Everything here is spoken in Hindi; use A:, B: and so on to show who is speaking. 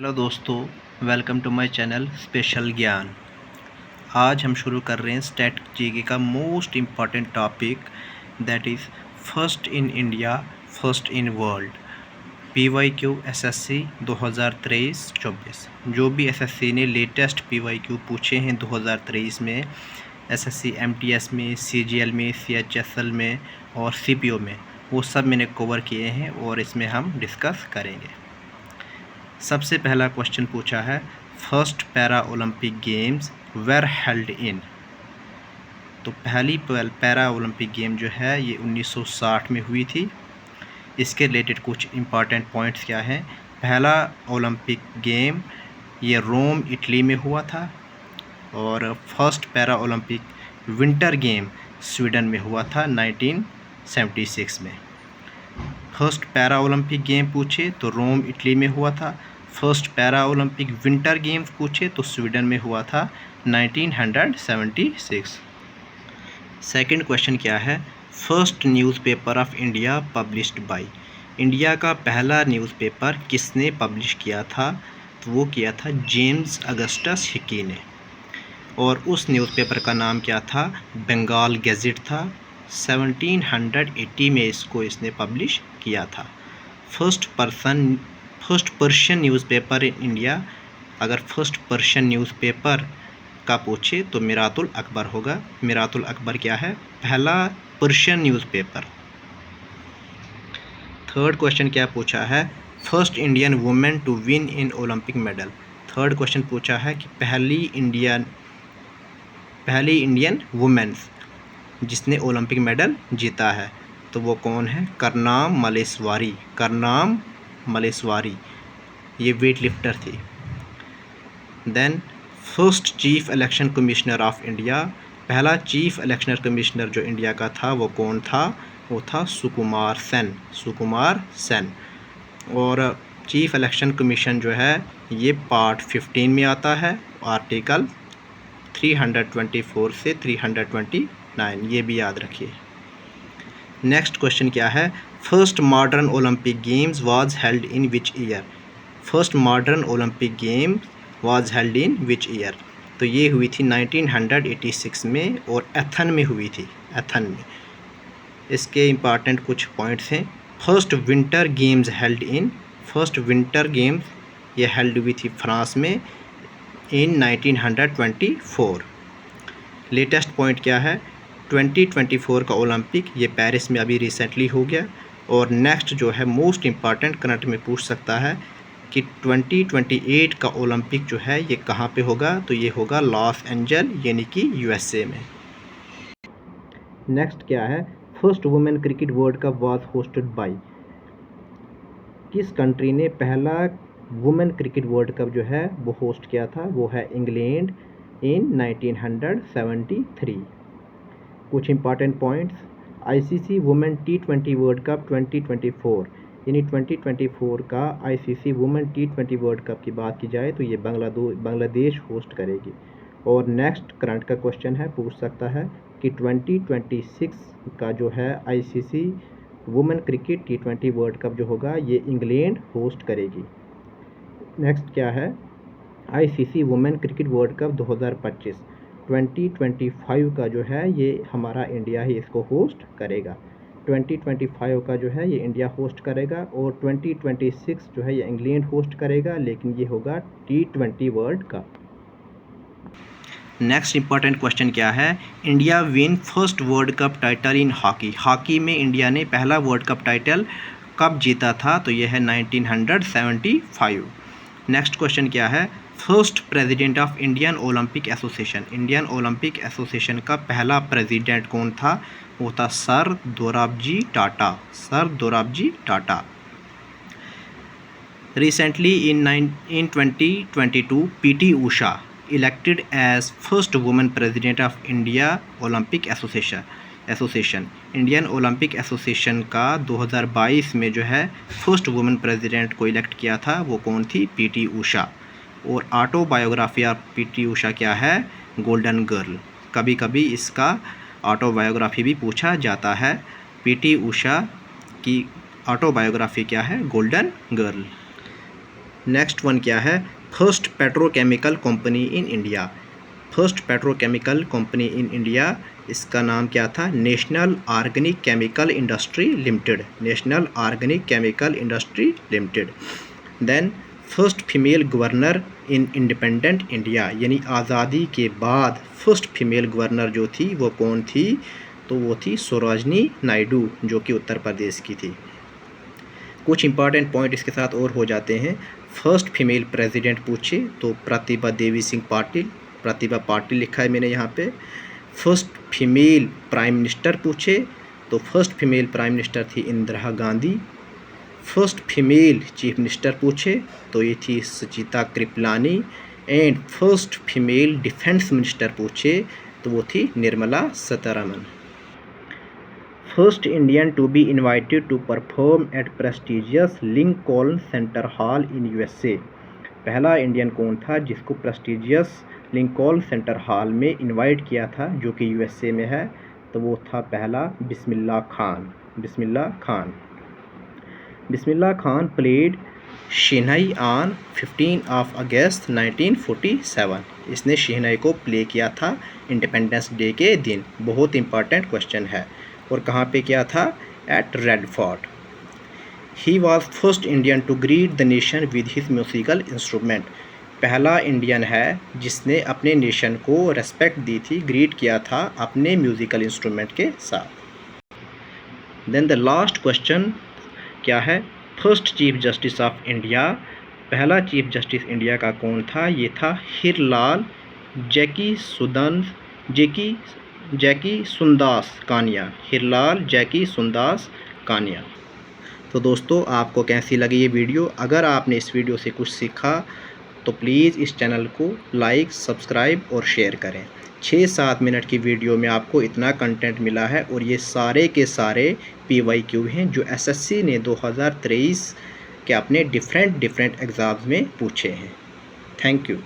A: हेलो दोस्तों, welcome to my channel special Gyan. आज हम शुरू कर रहे हैं स्टैट जीके का most important topic, that is first in India first in world PYQ SSC 2023-24। जो भी SSC ने लेटेस्ट PYQ पूछे हैं 2023 में SSC MTS में, CGL में, CHSL में और CPO में, वो सब मैंने कवर किए हैं और इसमें हम डिस्कस करेंगे। सबसे पहला क्वेश्चन पूछा है, first para Olympic games were held in. तो पहली पैरा ओलंपिक गेम जो है ये 1960 में हुई थी। इसके रिलेटेड कुछ इम्पॉर्टेंट पॉइंट्स क्या हैं। पहला ओलंपिक गेम ये रोम इटली में हुआ था और first para Olympic winter game Sweden में हुआ था 1976 में। फर्स्ट पैरा ओलंपिक गेम पूछे तो रोम इटली में हुआ था। First para Olympic winter games पूछे तो स्वीडन में हुआ था 1976। सेकंड क्वेश्चन क्या है, first newspaper of India published by. India का पहला न्यूज़पेपर किसने पब्लिश किया था? तो वो किया था जेम्स अगस्टस हिकी ने, और उस न्यूज़पेपर का नाम क्या था? बंगाल गैजेट था। 1780 में इसने पब्लिश किया था। First Persian newspaper in India, अगर फर्स्ट पर्शियन न्यूज़पेपर का पूछे तो मिरातुल अकबर होगा। मिरातुल अकबर क्या है? पहला पर्शियन न्यूज़पेपर। थर्ड क्वेश्चन क्या पूछा है, first Indian women to win in Olympic medal. Third question पूछा है कि पहली इंडियन वुमेन्स जिसने ओलंपिक मेडल जीता है, तो वो कौन है? करनाम मलेश्वरी। करनाम मलेश्वरी ये वेट लिफ्टर थी। Then first chief election commissioner of India, पहला चीफ इलेक्शन कमिश्नर जो इंडिया का था वो कौन था? वो था सुकुमार सेन। सुकुमार सेन। और चीफ इलेक्शन कमीशन जो है ये पार्ट 15 में आता है, आर्टिकल 324 से 329, ये भी याद रखिए। नेक्स्ट क्वेश्चन क्या है, first modern Olympic games was held in which year. First modern Olympic game was held in which year. तो ये हुई थी 1986 में और एथन में हुई थी। एथन में। इसके इम्पॉर्टेंट कुछ पॉइंट्स हैं। First winter games held in, first winter games ये हेल्ड हुई थी फ्रांस में इन 1924। लेटेस्ट पॉइंट क्या है, 2024 का ओलंपिक ये पेरिस में अभी रिसेंटली हो गया। और नेक्स्ट जो है मोस्ट इम्पॉर्टेंट करंट में पूछ सकता है कि 2028 का ओलंपिक जो है ये कहाँ पे होगा? तो ये होगा लॉस एंजल यानी कि USA में। नेक्स्ट क्या है, first women cricket world cup was hosted by. किस कंट्री ने पहला वुमेन क्रिकेट वर्ल्ड कप जो है वो होस्ट किया था? वो है इंग्लैंड इन 1973। कुछ important points, ICC women T20 world cup 2024 यानी 2024 का ICC women T20 world cup की बात की जाए तो ये बांग्लादेश होस्ट करेगी। और नेक्स्ट करंट का क्वेश्चन है, पूछ सकता है कि 2026 का जो है ICC women cricket T20 world cup जो होगा ये इंग्लैंड होस्ट करेगी। नेक्स्ट क्या है, ICC women cricket world cup 2025 का जो है ये हमारा इंडिया ही इसको होस्ट करेगा। 2025 का जो है ये इंडिया होस्ट करेगा और 2026 जो है ये इंग्लैंड होस्ट करेगा, लेकिन ये होगा T20 world cup. Next important question क्या है, India win first world cup title in hockey. Hockey में इंडिया ने पहला वर्ल्ड कप टाइटल कब जीता था? तो यह है 1975। नेक्स्ट क्वेश्चन क्या है, first president of Indian Olympic association. Indian Olympic association का पहला प्रेसिडेंट कौन था? वो था sir Dorabji Tata. Sir Dorabji Tata. Recently in 2022 PT Usha elected as first woman president of India Olympic Association। Indian Olympic association का 2022 में जो है फर्स्ट वुमेन प्रेसिडेंट को इलेक्ट किया था, वो कौन थी? PT उषा। और ऑटोबायोग्राफी ऑफ PT उषा क्या है? Golden girl. कभी कभी इसका ऑटोबायोग्राफी भी पूछा जाता है। PT उषा की ऑटोबायोग्राफी क्या है? Golden girl. नेक्स्ट वन क्या है, first petrochemical company in India. First petrochemical company in India, इसका नाम क्या था, National Organic Chemical Industry Limited, National Organic Chemical Industry Limited. Then first female governor in independent India, यानी आज़ादी के बाद फर्स्ट फीमेल गवर्नर जो थी वो कौन थी, तो वो थी सरोजनी नायडू, जो कि उत्तर प्रदेश की थी। कुछ इंपॉर्टेंट पॉइंट इसके साथ और हो जाते हैं। फर्स्ट फीमेल प्रेसिडेंट पूछे तो प्रतिभा देवी सिंह पाटिल, प्रतिभा पाटिल लिखा है मैंने यहाँ पे। फर्स्ट फीमेल प्राइम मिनिस्टर पूछे तो फर्स्ट फीमेल प्राइम मिनिस्टर थी Indira Gandhi. First female chief minister पूछे तो ये थी Sucheta Kripalani. And first female defence minister पूछे तो वो थी Nirmala Sitharaman. First Indian to be invited to perform at prestigious Lincoln Center hall in USA, पहला इंडियन कौन था जिसको प्रेस्टिजियस लिंकॉल्न सेंटर हॉल में इनवाइट किया था, जो कि यूएसए में है, तो वो था पहला Bismillah Khan. Bismillah Khan. Bismillah Khan played shehnai on 15 अगस्त 1947, इसने शहनाई को प्ले किया था इंडिपेंडेंस डे के दिन। बहुत इंपॉर्टेंट क्वेश्चन है। और कहाँ पे किया था, at Red Fort. He was first Indian to greet the nation with his musical instrument, पहला इंडियन है जिसने अपने नेशन को रेस्पेक्ट दी थी, ग्रीट किया था अपने म्यूजिकल इंस्ट्रूमेंट के साथ। देन द लास्ट क्वेश्चन क्या है, first chief justice of India, पहला चीफ जस्टिस इंडिया का कौन था, ये था हीरलाल जैकी सुंदास कानिया, हीरलाल जैकी सुंदास कानिया। तो दोस्तों आपको कैसी लगी ये वीडियो, अगर आपने इस वीडियो से कुछ सीखा तो प्लीज़ इस चैनल को लाइक, सब्सक्राइब और शेयर करें। 6-7 मिनट की वीडियो में आपको इतना कंटेंट मिला है और ये सारे के सारे PYQ हैं जो SSC ने 2023 के अपने डिफरेंट एग्ज़ाम्स में पूछे हैं। Thank you.